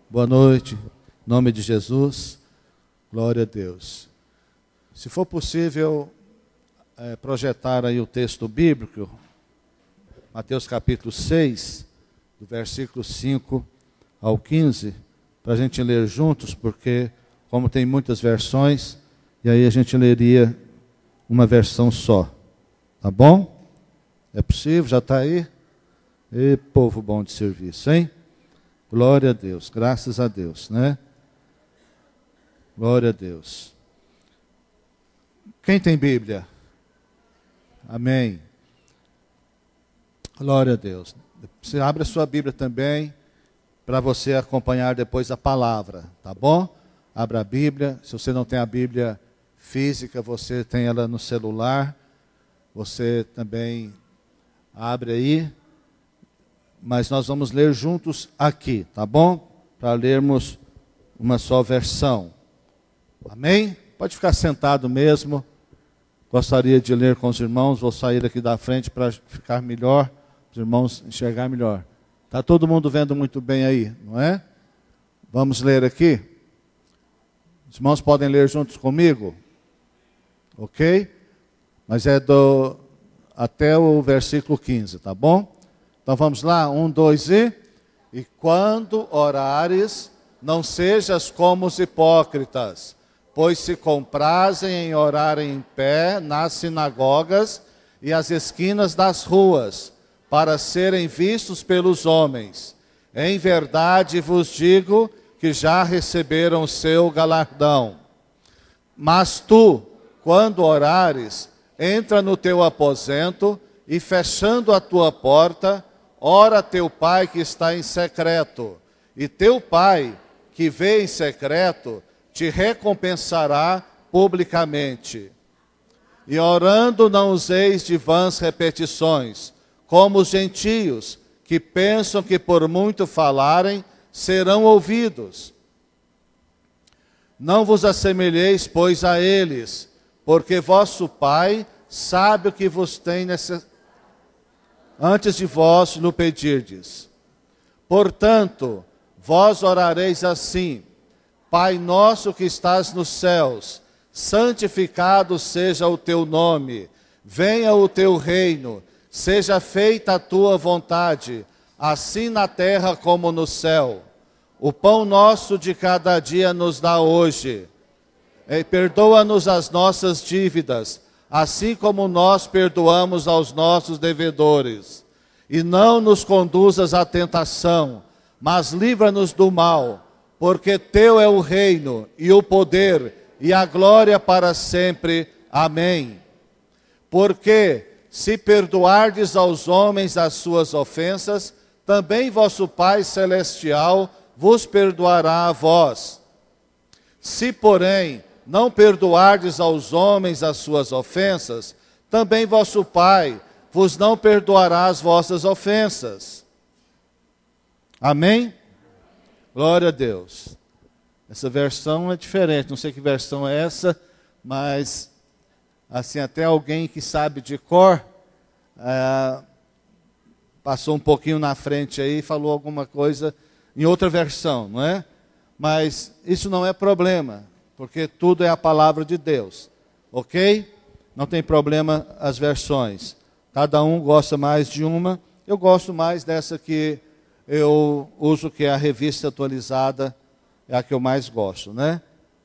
Boa noite, em nome de Jesus, glória a Deus. Se for possível projetar aí o texto bíblico, Mateus capítulo 6, do versículo 5 ao 15, para a gente ler juntos, porque como tem muitas versões, e aí a gente leria uma versão só, tá bom? É possível? Já está aí? E povo bom de serviço, hein? Glória a Deus, graças a Deus, né? Glória a Deus. Quem tem Bíblia? Amém. Glória a Deus. Você abre a sua Bíblia também, para você acompanhar depois a palavra, tá bom? Abra a Bíblia. Se você não tem a Bíblia física, você tem ela no celular. Você também abre aí. Mas nós vamos ler juntos aqui, tá bom? Para lermos uma só versão. Amém? Pode ficar sentado mesmo. Gostaria de ler com os irmãos. Vou sair aqui da frente para ficar melhor, os irmãos enxergar melhor. Está todo mundo vendo muito bem aí, não é? Vamos ler aqui. Os irmãos podem ler juntos comigo? Ok? Mas é até o versículo 15, tá bom? Então vamos lá, 1, 2 e... E quando orares, não sejas como os hipócritas, pois se comprazem em orar em pé nas sinagogas e às esquinas das ruas, para serem vistos pelos homens. Em verdade vos digo que já receberam o seu galardão. Mas tu, quando orares, entra no teu aposento e fechando a tua porta, ora a teu pai que está em secreto, e teu pai que vê em secreto te recompensará publicamente. E orando não useis de vãs repetições, como os gentios, que pensam que por muito falarem, serão ouvidos. Não vos assemelheis, pois, a eles, porque vosso Pai sabe o que vos tem antes de vós lhe pedirdes. Portanto, vós orareis assim: Pai nosso que estás nos céus, santificado seja o teu nome, venha o teu reino, seja feita a tua vontade, assim na terra como no céu. O pão nosso de cada dia nos dá hoje. E perdoa-nos as nossas dívidas, assim como nós perdoamos aos nossos devedores. E não nos conduzas à tentação, mas livra-nos do mal, porque teu é o reino, e o poder, e a glória para sempre. Amém. Porque se perdoardes aos homens as suas ofensas, também vosso Pai Celestial vos perdoará a vós. Se, porém, não perdoardes aos homens as suas ofensas, também vosso Pai vos não perdoará as vossas ofensas. Amém? Glória a Deus. Essa versão é diferente, não sei que versão é essa, mas assim, até alguém que sabe de cor, passou um pouquinho na frente aí e falou alguma coisa em outra versão, não é? Mas isso não é problema, porque tudo é a palavra de Deus, ok? Não tem problema as versões. Cada um gosta mais de uma. Eu gosto mais dessa que eu uso, que é a revista atualizada, é a que eu mais gosto, né?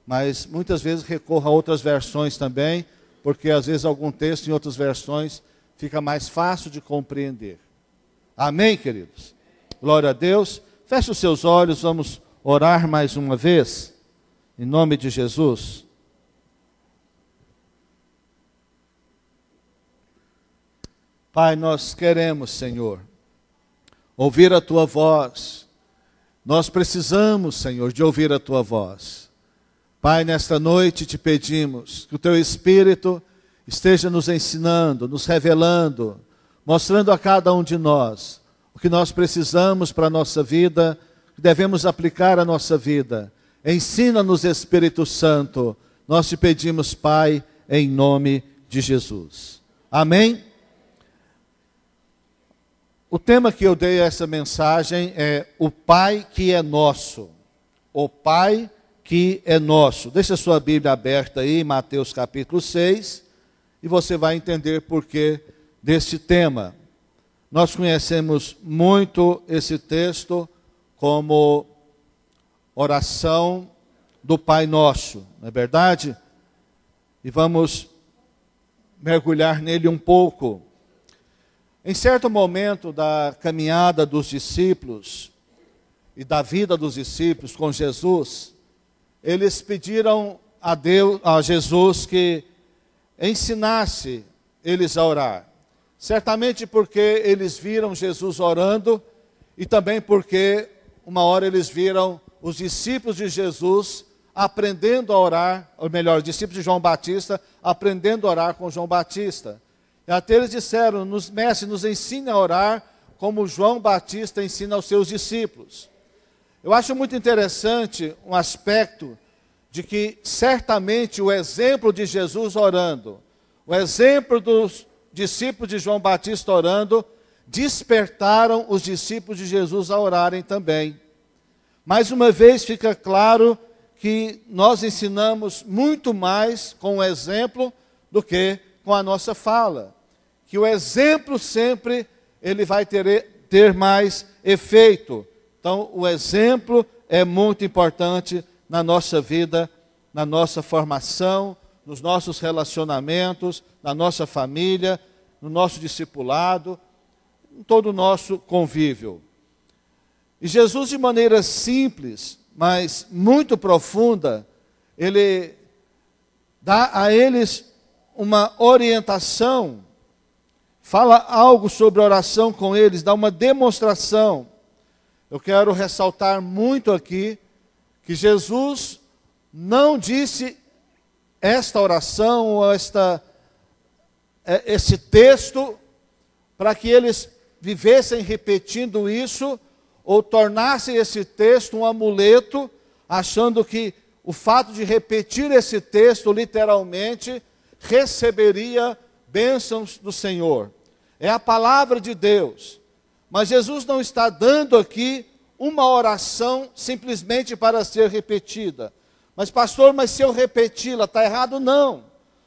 Mas muitas vezes recorro a outras versões também, porque às vezes algum texto em outras versões fica mais fácil de compreender. Amém, queridos? Glória a Deus. Feche os seus olhos, vamos orar mais uma vez, em nome de Jesus. Pai, nós queremos, Senhor, ouvir a Tua voz. Nós precisamos, Senhor, de ouvir a Tua voz. Pai, nesta noite te pedimos que o Teu Espírito esteja nos ensinando, nos revelando, mostrando a cada um de nós o que nós precisamos para a nossa vida, que devemos aplicar à nossa vida. Ensina-nos, Espírito Santo. Nós te pedimos, Pai, em nome de Jesus. Amém? O tema que eu dei a essa mensagem é o Pai que é nosso. o Pai que é nosso. Deixa a sua Bíblia aberta aí, Mateus capítulo 6, e você vai entender por que desse tema. Nós conhecemos muito esse texto como oração do Pai Nosso, não é verdade? E vamos mergulhar nele um pouco. Em certo momento da caminhada dos discípulos e da vida dos discípulos com Jesus, eles pediram a Jesus que ensinasse eles a orar. Certamente porque eles viram Jesus orando e também porque uma hora eles viram os discípulos de Jesus aprendendo a orar, ou melhor, os discípulos de João Batista aprendendo a orar com João Batista. E até eles disseram, mestre, nos ensine a orar como João Batista ensina aos seus discípulos. Eu acho muito interessante um aspecto de que certamente o exemplo de Jesus orando, o exemplo dos discípulos de João Batista orando, despertaram os discípulos de Jesus a orarem também. Mais uma vez fica claro que nós ensinamos muito mais com o exemplo do que com a nossa fala. Que o exemplo sempre ele vai ter mais efeito. Então, o exemplo é muito importante na nossa vida, na nossa formação, nos nossos relacionamentos, na nossa família, no nosso discipulado, em todo o nosso convívio. E Jesus, de maneira simples, mas muito profunda, ele dá a eles uma orientação, fala algo sobre oração com eles, dá uma demonstração. Eu quero ressaltar muito aqui que Jesus não disse esta oração ou esse texto para que eles vivessem repetindo isso ou tornassem esse texto um amuleto, achando que o fato de repetir esse texto literalmente receberia bênçãos do Senhor. É a palavra de Deus. Mas Jesus não está dando aqui uma oração simplesmente para ser repetida. Mas pastor, se eu repeti-la, está errado? Não.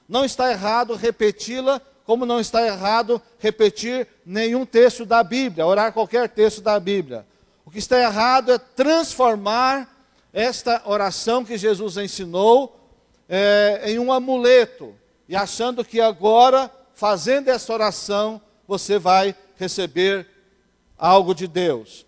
Não está errado repeti-la, como não está errado repetir nenhum texto da Bíblia, orar qualquer texto da Bíblia. O que está errado é transformar esta oração que Jesus ensinou em um amuleto. E achando que agora, fazendo essa oração, você vai receber algo de Deus.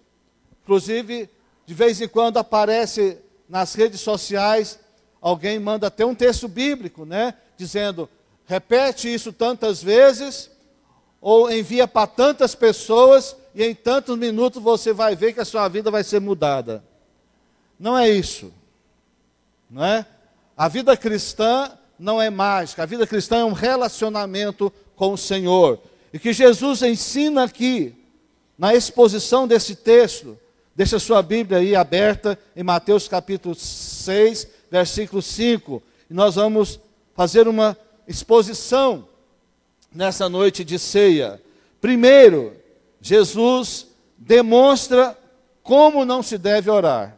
Inclusive, de vez em quando aparece nas redes sociais, alguém manda até um texto bíblico, dizendo, repete isso tantas vezes, ou envia para tantas pessoas, e em tantos minutos você vai ver que a sua vida vai ser mudada. Não é isso. Não é? A vida cristã não é mágica. A vida cristã é um relacionamento com o Senhor. E que Jesus ensina aqui, na exposição desse texto, deixa a sua Bíblia aí aberta em Mateus capítulo 6, versículo 5. E nós vamos fazer uma exposição nessa noite de ceia. Primeiro, Jesus demonstra como não se deve orar.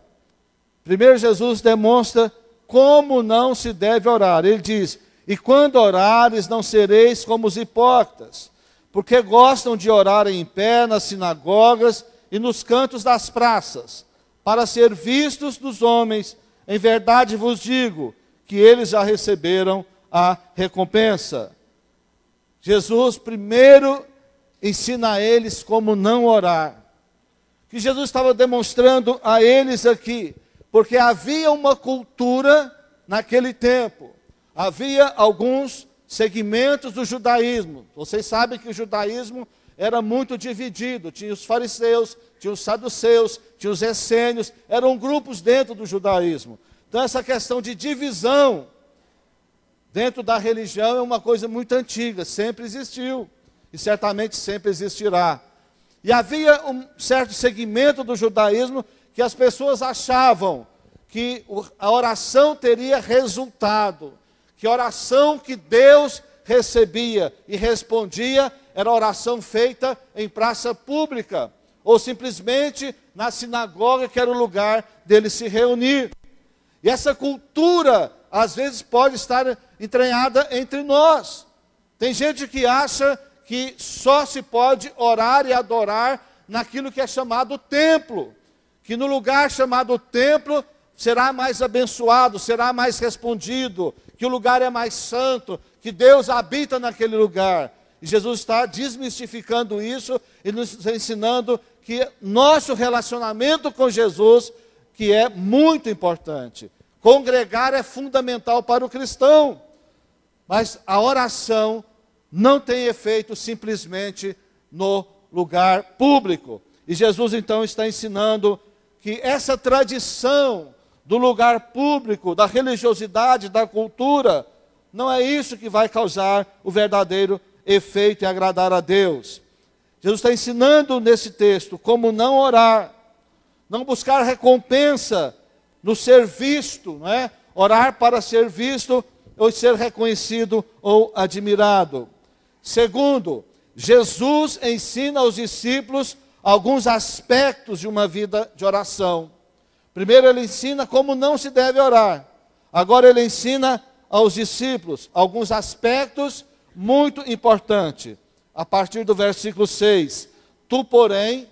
Primeiro, Jesus demonstra como não se deve orar. Ele diz, e quando orares, não sereis como os hipócritas, porque gostam de orar em pé nas sinagogas e nos cantos das praças, para ser vistos dos homens. Em verdade vos digo, que eles já receberam a recompensa. Jesus primeiro ensina a eles como não orar. Que Jesus estava demonstrando a eles aqui, porque havia uma cultura naquele tempo. Havia alguns segmentos do judaísmo. Vocês sabem que o judaísmo era muito dividido. Tinha os fariseus, tinha os saduceus, tinha os essênios. Eram grupos dentro do judaísmo. Então essa questão de divisão dentro da religião é uma coisa muito antiga. Sempre existiu. E certamente sempre existirá. E havia um certo segmento do judaísmo que as pessoas achavam que a oração teria resultado, que a oração que Deus recebia e respondia era oração feita em praça pública, ou simplesmente na sinagoga, que era o lugar dele se reunir. E essa cultura, às vezes, pode estar entranhada entre nós. Tem gente que acha que só se pode orar e adorar naquilo que é chamado templo, que no lugar chamado templo será mais abençoado, será mais respondido, que o lugar é mais santo, que Deus habita naquele lugar. E Jesus está desmistificando isso e nos ensinando que nosso relacionamento com Jesus, que é muito importante. Congregar é fundamental para o cristão, mas a oração não tem efeito simplesmente no lugar público. E Jesus então está ensinando que essa tradição do lugar público, da religiosidade, da cultura, não é isso que vai causar o verdadeiro efeito e agradar a Deus. Jesus está ensinando nesse texto como não orar, não buscar recompensa no ser visto, não é? Orar para ser visto ou ser reconhecido ou admirado. Segundo, Jesus ensina aos discípulos alguns aspectos de uma vida de oração. Primeiro ele ensina como não se deve orar. Agora ele ensina aos discípulos alguns aspectos muito importantes. A partir do versículo 6. Tu, porém,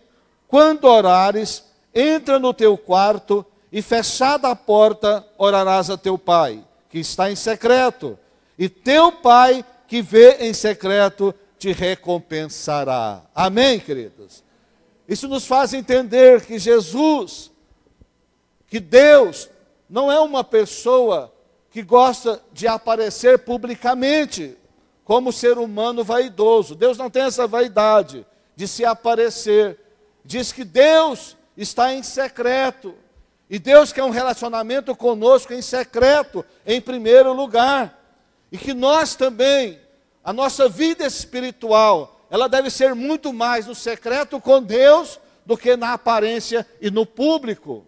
quando orares, entra no teu quarto e fechada a porta, orarás a teu pai, que está em secreto. E teu pai, que vê em secreto, te recompensará. Amém, queridos? Isso nos faz entender que Jesus, que Deus, não é uma pessoa que gosta de aparecer publicamente, como ser humano vaidoso. Deus não tem essa vaidade de se aparecer. Diz que Deus está em secreto. E Deus quer um relacionamento conosco em secreto, em primeiro lugar. E que nós também, a nossa vida espiritual, ela deve ser muito mais no secreto com Deus do que na aparência e no público.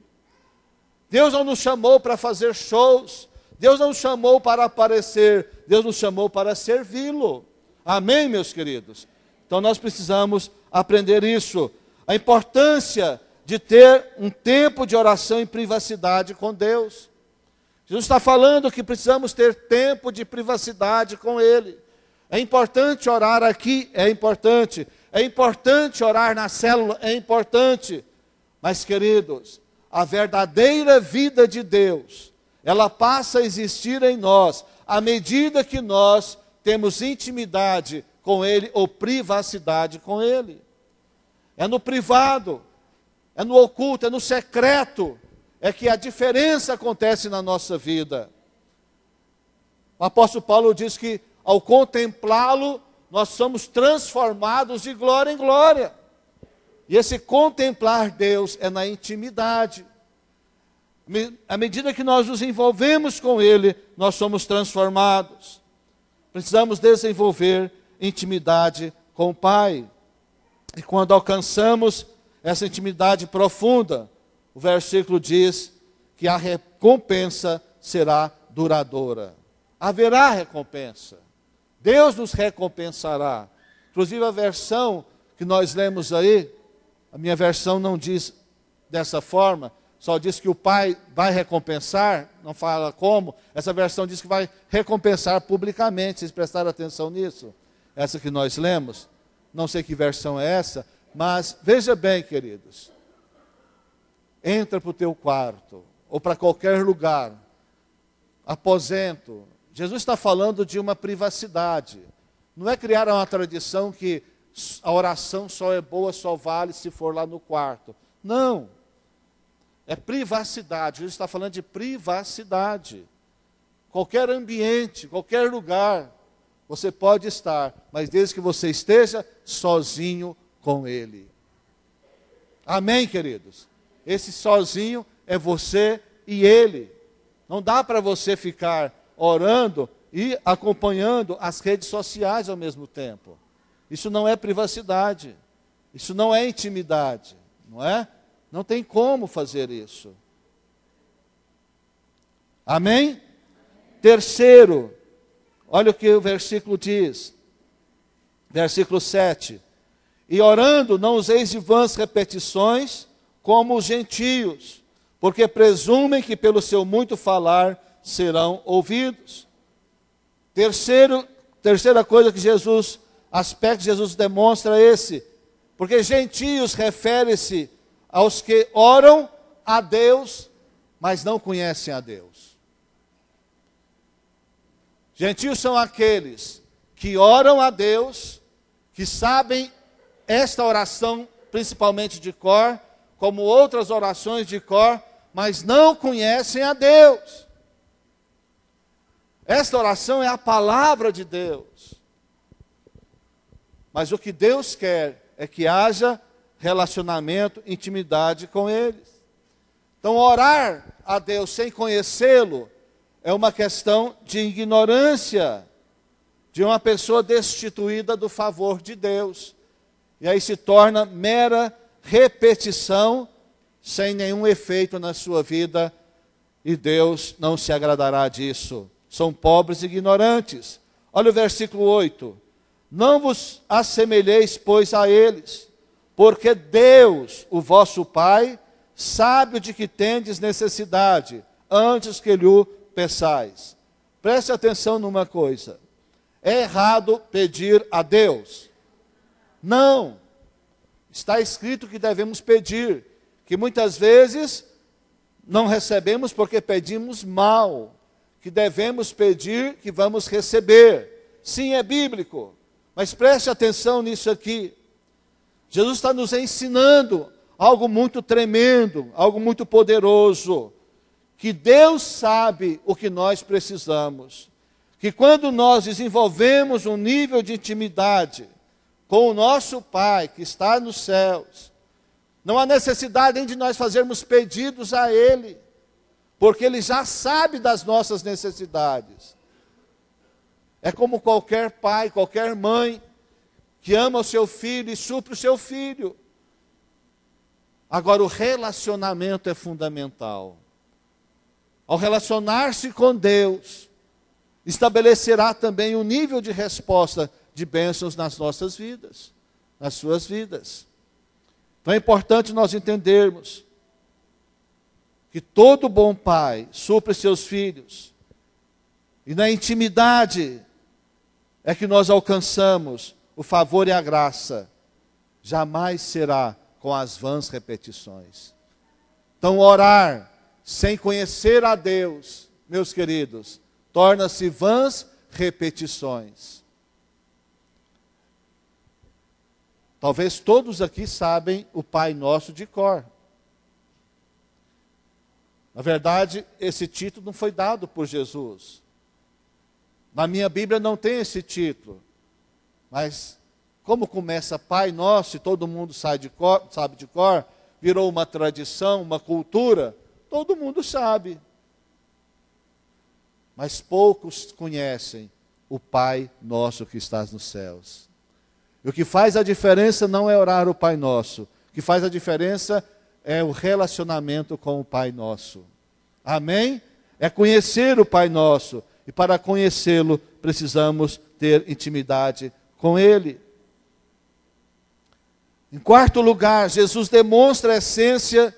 Deus não nos chamou para fazer shows, Deus não nos chamou para aparecer, Deus nos chamou para servi-lo. Amém, meus queridos? Então nós precisamos aprender isso. A importância de ter um tempo de oração em privacidade com Deus. Jesus está falando que precisamos ter tempo de privacidade com Ele. É importante orar aqui, é importante. É importante orar na célula, é importante. Mas, queridos, a verdadeira vida de Deus, ela passa a existir em nós, à medida que nós temos intimidade com Ele, ou privacidade com Ele. É no privado, é no oculto, é no secreto, é que a diferença acontece na nossa vida. O apóstolo Paulo diz que, ao contemplá-lo, nós somos transformados de glória em glória. E esse contemplar Deus é na intimidade. À medida que nós nos envolvemos com Ele, nós somos transformados. Precisamos desenvolver intimidade com o Pai. E quando alcançamos essa intimidade profunda, o versículo diz que a recompensa será duradoura. Haverá recompensa. Deus nos recompensará. Inclusive a versão que nós lemos aí, a minha versão não diz dessa forma, só diz que o Pai vai recompensar, não fala como. Essa versão diz que vai recompensar publicamente, vocês prestaram atenção nisso? Essa que nós lemos, não sei que versão é essa, mas veja bem, queridos, entra para o teu quarto, ou para qualquer lugar, aposento. Jesus está falando de uma privacidade. Não é criar uma tradição que a oração só é boa, só vale se for lá no quarto. Não. É privacidade. Jesus está falando de privacidade. Qualquer ambiente, qualquer lugar, você pode estar, mas desde que você esteja sozinho com Ele. Amém, queridos? Esse sozinho é você e Ele. Não dá para você ficar orando e acompanhando as redes sociais ao mesmo tempo. Isso não é privacidade. Isso não é intimidade, não é? Não tem como fazer isso. Amém? Terceiro, olha o que o versículo diz. Versículo 7. E orando, não useis de vãs repetições, como os gentios, porque presumem que pelo seu muito falar serão ouvidos. Terceira coisa que aspecto que Jesus demonstra é esse, porque gentios refere-se aos que oram a Deus, mas não conhecem a Deus. Gentios são aqueles que oram a Deus, que sabem esta oração, principalmente de cor, como outras orações de cor, mas não conhecem a Deus. Esta oração é a palavra de Deus. Mas o que Deus quer é que haja relacionamento, intimidade com eles. Então, orar a Deus sem conhecê-lo é uma questão de ignorância, de uma pessoa destituída do favor de Deus. E aí se torna mera repetição, sem nenhum efeito na sua vida, e Deus não se agradará disso. São pobres e ignorantes. Olha o versículo 8. Não vos assemelheis, pois, a eles, porque Deus, o vosso Pai, sabe de que tendes necessidade, antes que lhe peçais. Preste atenção numa coisa. É errado pedir a Deus? Não. Está escrito que devemos pedir, que muitas vezes não recebemos porque pedimos mal, que devemos pedir que vamos receber. Sim, é bíblico, mas preste atenção nisso aqui. Jesus está nos ensinando algo muito tremendo, algo muito poderoso, que Deus sabe o que nós precisamos, que quando nós desenvolvemos um nível de intimidade com o nosso Pai que está nos céus, não há necessidade nem de nós fazermos pedidos a Ele, porque Ele já sabe das nossas necessidades. É como qualquer pai, qualquer mãe, que ama o seu filho e supre o seu filho. Agora, o relacionamento é fundamental. Ao relacionar-se com Deus, estabelecerá também um nível de resposta de bênçãos nas nossas vidas, nas suas vidas. Então é importante nós entendermos que todo bom pai supre seus filhos, e na intimidade é que nós alcançamos o favor e a graça, jamais será com as vãs repetições. Então orar sem conhecer a Deus, meus queridos, torna-se vãs repetições. Talvez todos aqui sabem o Pai Nosso de cor. Na verdade, esse título não foi dado por Jesus. Na minha Bíblia não tem esse título. Mas, como começa Pai Nosso e todo mundo sabe de cor, virou uma tradição, uma cultura, todo mundo sabe. Mas poucos conhecem o Pai Nosso que estás nos céus. E o que faz a diferença não é orar o Pai Nosso. O que faz a diferença é o relacionamento com o Pai Nosso. Amém? É conhecer o Pai Nosso. E para conhecê-lo, precisamos ter intimidade com Ele. Em quarto lugar, Jesus demonstra a essência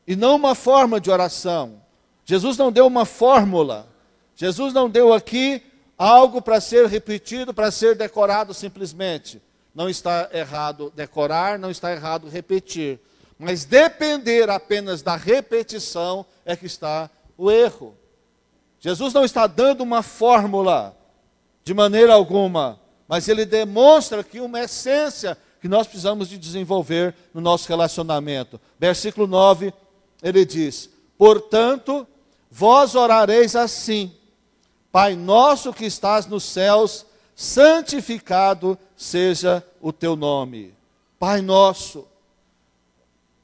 e não uma forma de oração. Jesus não deu uma fórmula. Jesus não deu aqui algo para ser repetido, para ser decorado simplesmente. Não está errado decorar, não está errado repetir. Mas depender apenas da repetição é que está o erro. Jesus não está dando uma fórmula de maneira alguma, mas Ele demonstra aqui uma essência que nós precisamos de desenvolver no nosso relacionamento. Versículo 9, ele diz: portanto, vós orareis assim: Pai nosso que estás nos céus, santificado seja o teu nome. Pai nosso. O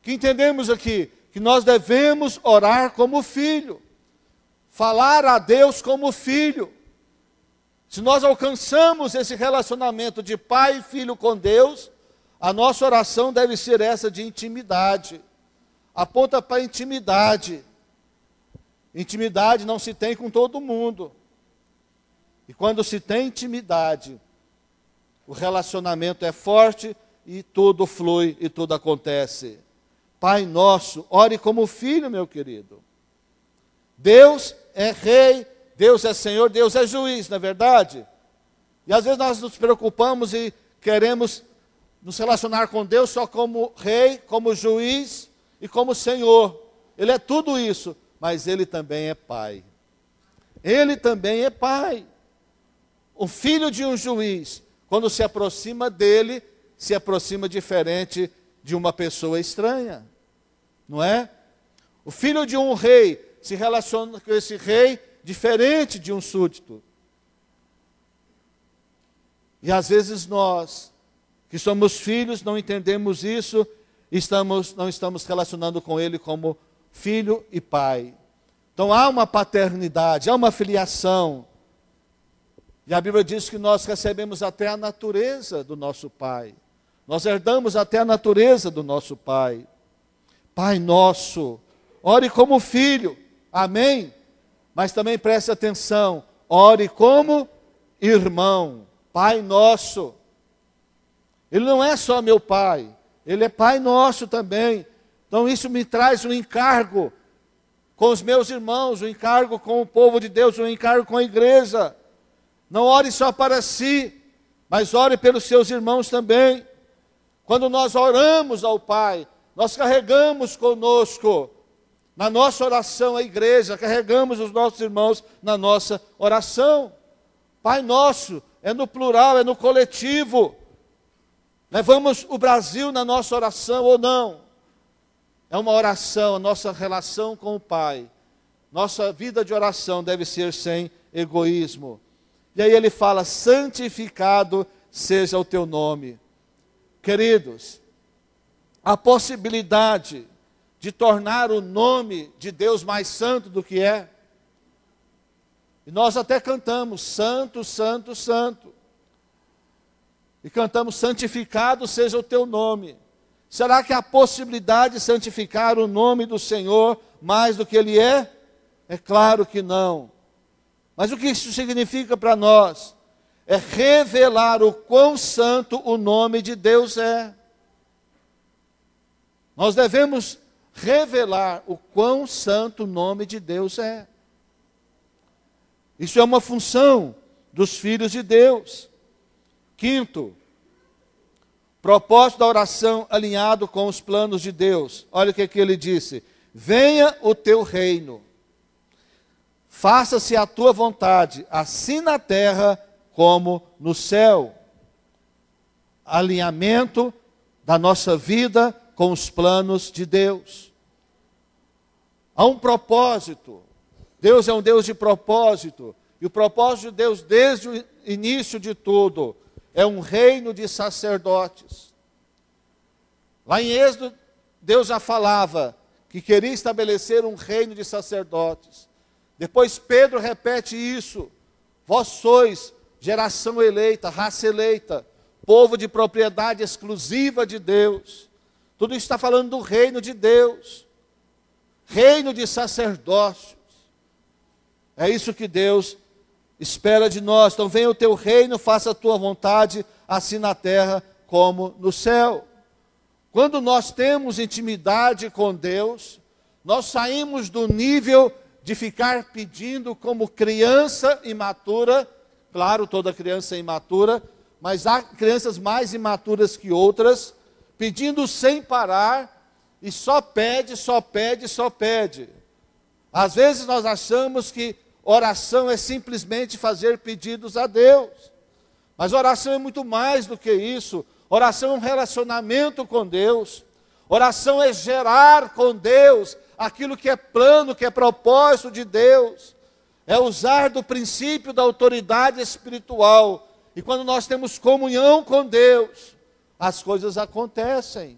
que entendemos aqui? Que nós devemos orar como filho. Falar a Deus como filho. Se nós alcançamos esse relacionamento de pai e filho com Deus, a nossa oração deve ser essa de intimidade. Aponta para a intimidade. Intimidade não se tem com todo mundo. E quando se tem intimidade, o relacionamento é forte e tudo flui e tudo acontece. Pai nosso, ore como filho, meu querido. Deus é rei, Deus é Senhor, Deus é juiz, não é verdade? E às vezes nós nos preocupamos e queremos nos relacionar com Deus só como rei, como juiz e como Senhor. Ele é tudo isso, mas Ele também é Pai. Ele também é Pai. O filho de um juiz, quando se aproxima dele, se aproxima diferente de uma pessoa estranha, não é? O filho de um rei se relaciona com esse rei diferente de um súdito. E às vezes nós, que somos filhos, não entendemos isso, não estamos relacionando com ele como filho e pai. Então há uma paternidade, há uma filiação. E a Bíblia diz que nós recebemos até a natureza do nosso pai. Nós herdamos até a natureza do nosso pai. Pai nosso, ore como filho, amém? Mas também preste atenção, ore como irmão, Pai nosso. Ele não é só meu pai, ele é Pai nosso também. Então isso me traz um encargo com os meus irmãos, um encargo com o povo de Deus, um encargo com a igreja. Não ore só para si, mas ore pelos seus irmãos também. Quando nós oramos ao Pai, nós carregamos conosco, na nossa oração à igreja, carregamos os nossos irmãos na nossa oração. Pai nosso, é no plural, é no coletivo. Levamos o Brasil na nossa oração ou não? É uma oração, a nossa relação com o Pai. Nossa vida de oração deve ser sem egoísmo. E aí ele fala, santificado seja o teu nome. Queridos, a possibilidade de tornar o nome de Deus mais santo do que é. E nós até cantamos, santo, santo, santo. E cantamos, santificado seja o teu nome. Será que há possibilidade de santificar o nome do Senhor mais do que Ele é? É claro que não. Mas o que isso significa para nós? É revelar o quão santo o nome de Deus é. Nós devemos revelar o quão santo o nome de Deus é. Isso é uma função dos filhos de Deus. Quinto, propósito da oração alinhado com os planos de Deus. Olha o que ele disse. Venha o teu reino. Faça-se a tua vontade, assim na terra como no céu. Alinhamento da nossa vida com os planos de Deus. Há um propósito. Deus é um Deus de propósito. E o propósito de Deus, desde o início de tudo, é um reino de sacerdotes. Lá em Êxodo, Deus já falava que queria estabelecer um reino de sacerdotes. Depois Pedro repete isso. Vós sois geração eleita, raça eleita, povo de propriedade exclusiva de Deus. Tudo isso está falando do reino de Deus. Reino de sacerdócios. É isso que Deus espera de nós. Então venha o teu reino, faça a tua vontade, assim na terra como no céu. Quando nós temos intimidade com Deus, nós saímos do nível de ficar pedindo como criança imatura. Claro, toda criança é imatura, mas há crianças mais imaturas que outras, pedindo sem parar, e só pede, só pede, só pede. Às vezes nós achamos que oração é simplesmente fazer pedidos a Deus. Mas oração é muito mais do que isso. Oração é um relacionamento com Deus. Oração é gerar com Deus aquilo que é plano, que é propósito de Deus. É usar do princípio da autoridade espiritual. E quando nós temos comunhão com Deus, as coisas acontecem.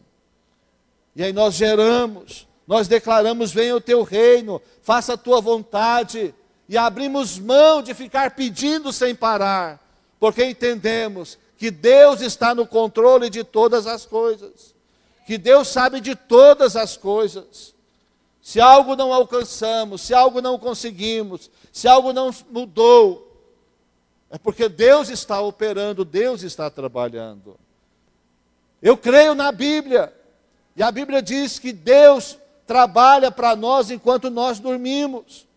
E aí nós geramos, nós declaramos, venha o teu reino, faça a tua vontade. E abrimos mão de ficar pedindo sem parar, porque entendemos que Deus está no controle de todas as coisas, que Deus sabe de todas as coisas. Se algo não alcançamos, se algo não conseguimos, se algo não mudou, é porque Deus está operando, Deus está trabalhando. Eu creio na Bíblia. E a Bíblia diz que Deus trabalha para nós enquanto nós dormimos.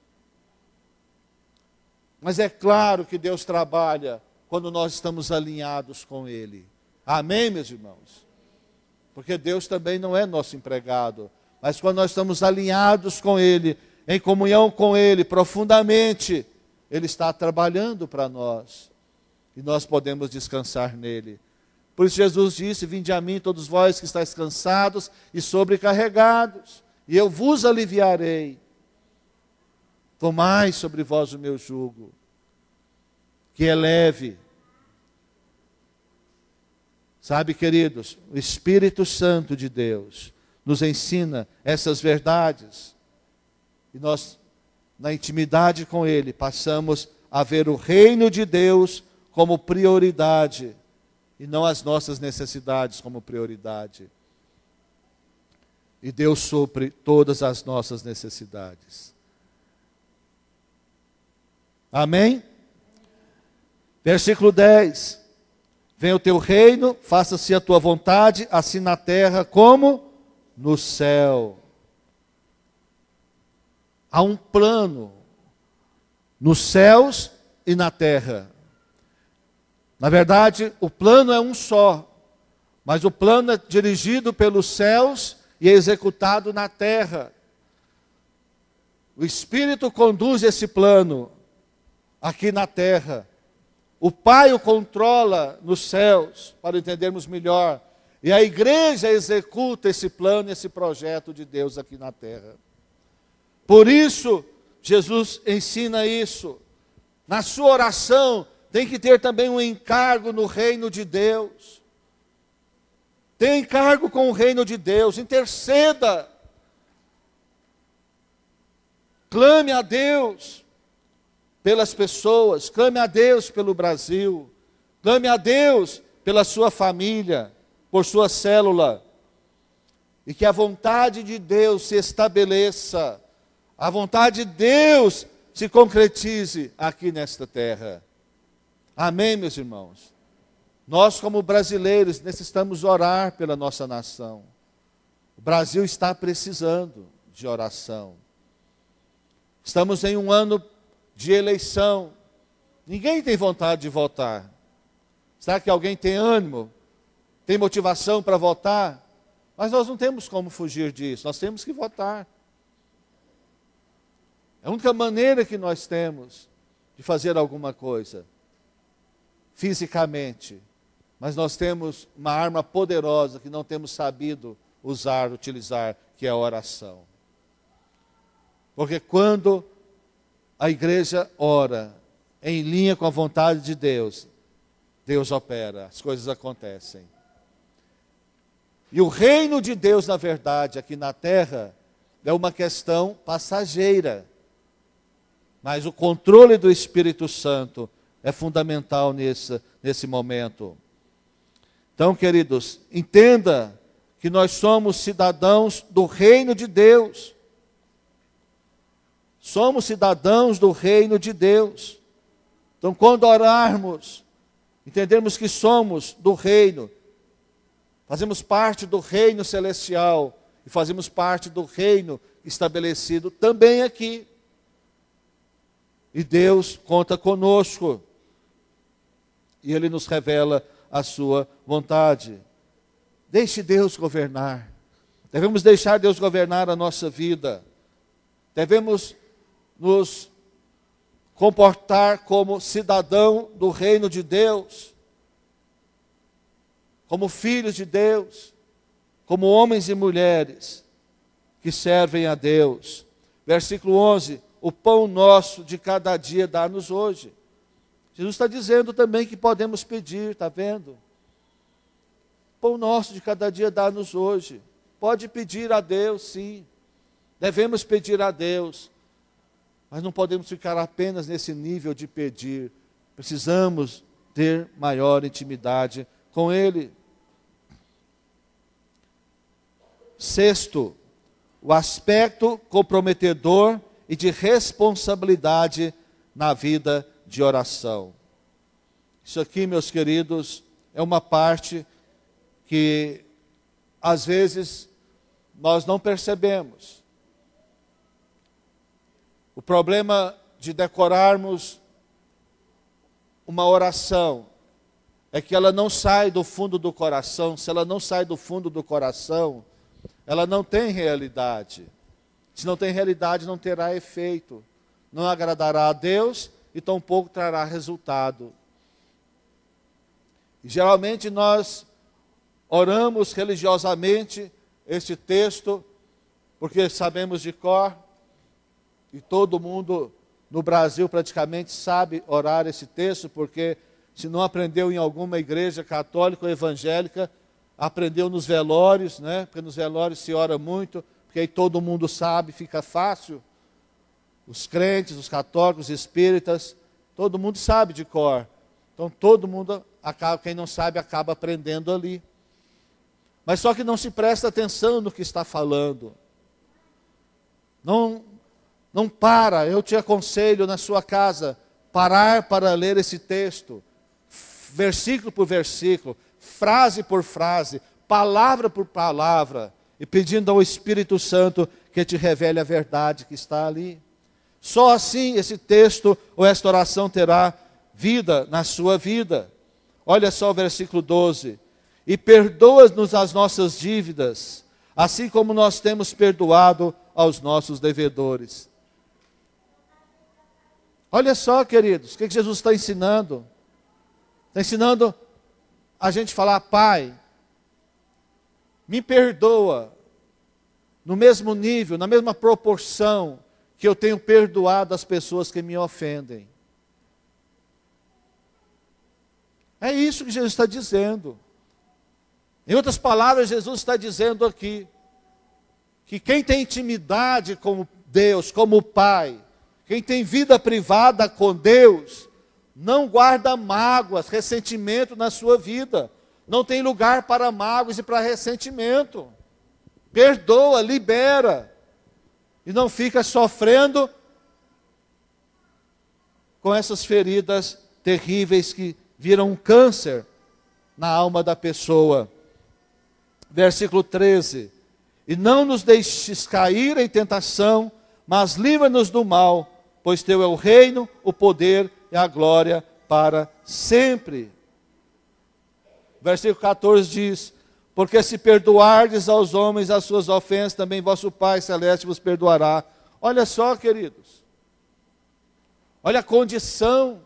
Mas é claro que Deus trabalha quando nós estamos alinhados com Ele. Amém, meus irmãos? Porque Deus também não é nosso empregado. Mas quando nós estamos alinhados com Ele, em comunhão com Ele profundamente, Ele está trabalhando para nós. E nós podemos descansar nele. Por isso Jesus disse: vinde a mim todos vós que estáis cansados e sobrecarregados, e eu vos aliviarei. Tomai sobre vós o meu jugo, que é leve. Sabe, queridos, o Espírito Santo de Deus nos ensina essas verdades. E nós, na intimidade com Ele, passamos a ver o reino de Deus como prioridade, e não as nossas necessidades como prioridade. E Deus supre todas as nossas necessidades. Amém? Versículo 10. Venha o teu reino, faça-se a tua vontade, assim na terra como no céu. Há um plano nos céus e na terra. Na verdade, o plano é um só, mas o plano é dirigido pelos céus e é executado na terra. O Espírito conduz esse plano aqui na terra. O Pai o controla nos céus, para entendermos melhor. E a igreja executa esse plano, esse projeto de Deus aqui na terra. Por isso, Jesus ensina isso. Na sua oração, tem que ter também um encargo no reino de Deus. Tem encargo com o reino de Deus. Interceda. Clame a Deus pelas pessoas. Clame a Deus pelo Brasil. Clame a Deus pela sua família, por sua célula. E que a vontade de Deus se estabeleça. A vontade de Deus se concretize aqui nesta terra. Amém, meus irmãos? Nós, como brasileiros, necessitamos orar pela nossa nação. O Brasil está precisando de oração. Estamos em um ano de eleição. Ninguém tem vontade de votar. Será que alguém tem ânimo? Tem motivação para votar? Mas nós não temos como fugir disso. Nós temos que votar. É a única maneira que nós temos de fazer alguma coisa. Fisicamente, mas nós temos uma arma poderosa que não temos sabido utilizar, que é a oração. Porque quando a igreja ora em linha com a vontade de Deus, Deus opera, as coisas acontecem. E o reino de Deus, na verdade, aqui na terra, é uma questão passageira. Mas o controle do Espírito Santo é fundamental nesse momento. Então, queridos, entenda que nós somos cidadãos do reino de Deus. Somos cidadãos do reino de Deus. Então, quando orarmos, entendemos que somos do reino, fazemos parte do reino celestial e fazemos parte do reino estabelecido também aqui. E Deus conta conosco. E Ele nos revela a sua vontade. Deixe Deus governar. Devemos deixar Deus governar a nossa vida. Devemos nos comportar como cidadão do reino de Deus. Como filhos de Deus. Como homens e mulheres que servem a Deus. Versículo 11. O pão nosso de cada dia dá-nos hoje. Jesus está dizendo também que podemos pedir, está vendo? O pão nosso de cada dia dá-nos hoje. Pode pedir a Deus, sim. Devemos pedir a Deus. Mas não podemos ficar apenas nesse nível de pedir. Precisamos ter maior intimidade com Ele. Sexto, o aspecto comprometedor e de responsabilidade na vida de oração. Isso aqui, meus queridos, é uma parte que às vezes nós não percebemos. O problema de decorarmos uma oração é que ela não sai do fundo do coração. Se ela não sai do fundo do coração, ela não tem realidade. Se não tem realidade, não terá efeito. Não agradará a Deus e tampouco trará resultado. E, geralmente nós oramos religiosamente este texto, porque sabemos de cor, e todo mundo no Brasil praticamente sabe orar esse texto, porque se não aprendeu em alguma igreja católica ou evangélica, aprendeu nos velórios, né? Porque nos velórios se ora muito, porque aí todo mundo sabe, fica fácil. Os crentes, os católicos, os espíritas, todo mundo sabe de cor. Então todo mundo, quem não sabe, acaba aprendendo ali. Mas só que não se presta atenção no que está falando. Não para, eu te aconselho na sua casa, parar para ler esse texto, versículo por versículo, frase por frase, palavra por palavra, e pedindo ao Espírito Santo que te revele a verdade que está ali. Só assim esse texto ou esta oração terá vida na sua vida. Olha só o versículo 12. E perdoa-nos as nossas dívidas, assim como nós temos perdoado aos nossos devedores. Olha só, queridos, o que Jesus está ensinando? Está ensinando a gente falar: Pai, me perdoa, no mesmo nível, na mesma proporção que eu tenho perdoado as pessoas que me ofendem. É isso que Jesus está dizendo. Em outras palavras, Jesus está dizendo aqui, que quem tem intimidade com Deus, como Pai, quem tem vida privada com Deus, não guarda mágoas, ressentimento na sua vida. Não tem lugar para mágoas e para ressentimento. Perdoa, libera. E não fica sofrendo com essas feridas terríveis que viram um câncer na alma da pessoa. Versículo 13. E não nos deixes cair em tentação, mas livra-nos do mal, pois teu é o reino, o poder e a glória para sempre. Versículo 14 diz: porque se perdoardes aos homens as suas ofensas, também vosso Pai Celeste vos perdoará. Olha só, queridos. Olha a condição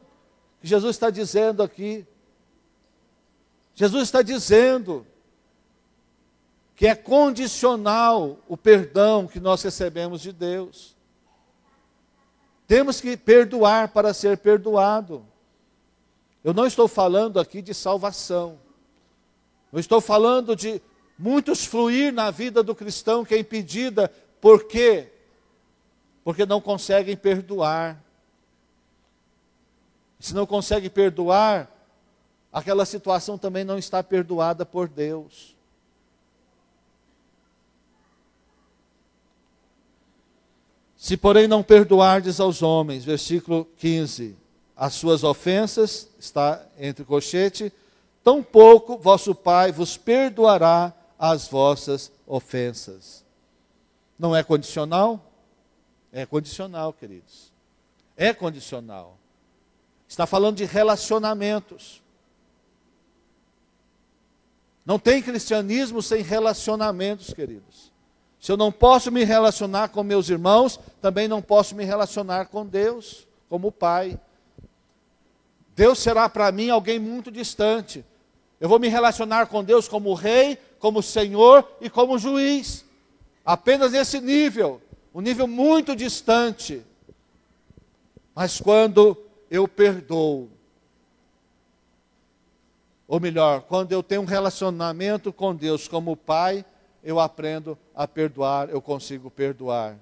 que Jesus está dizendo aqui. Jesus está dizendo que é condicional o perdão que nós recebemos de Deus. Temos que perdoar para ser perdoado. Eu não estou falando aqui de salvação. Eu estou falando de muitos fluir na vida do cristão que é impedida. Por quê? Porque não conseguem perdoar. Se não conseguem perdoar, aquela situação também não está perdoada por Deus. Se porém não perdoardes aos homens, versículo 15, as suas ofensas, está entre colchete, tampouco vosso Pai vos perdoará as vossas ofensas. Não é condicional? É condicional, queridos. É condicional. Está falando de relacionamentos. Não tem cristianismo sem relacionamentos, queridos. Se eu não posso me relacionar com meus irmãos, também não posso me relacionar com Deus, como Pai. Deus será para mim alguém muito distante. Eu vou me relacionar com Deus como Rei, como Senhor e como Juiz. Apenas nesse nível, um nível muito distante. Mas quando eu perdoo, ou melhor, quando eu tenho um relacionamento com Deus como Pai, eu aprendo a perdoar, eu consigo perdoar.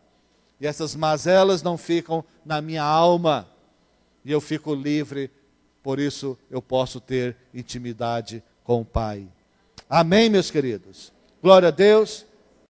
E essas mazelas não ficam na minha alma, e eu fico livre, por isso eu posso ter intimidade com o Pai. Amém, meus queridos? Glória a Deus.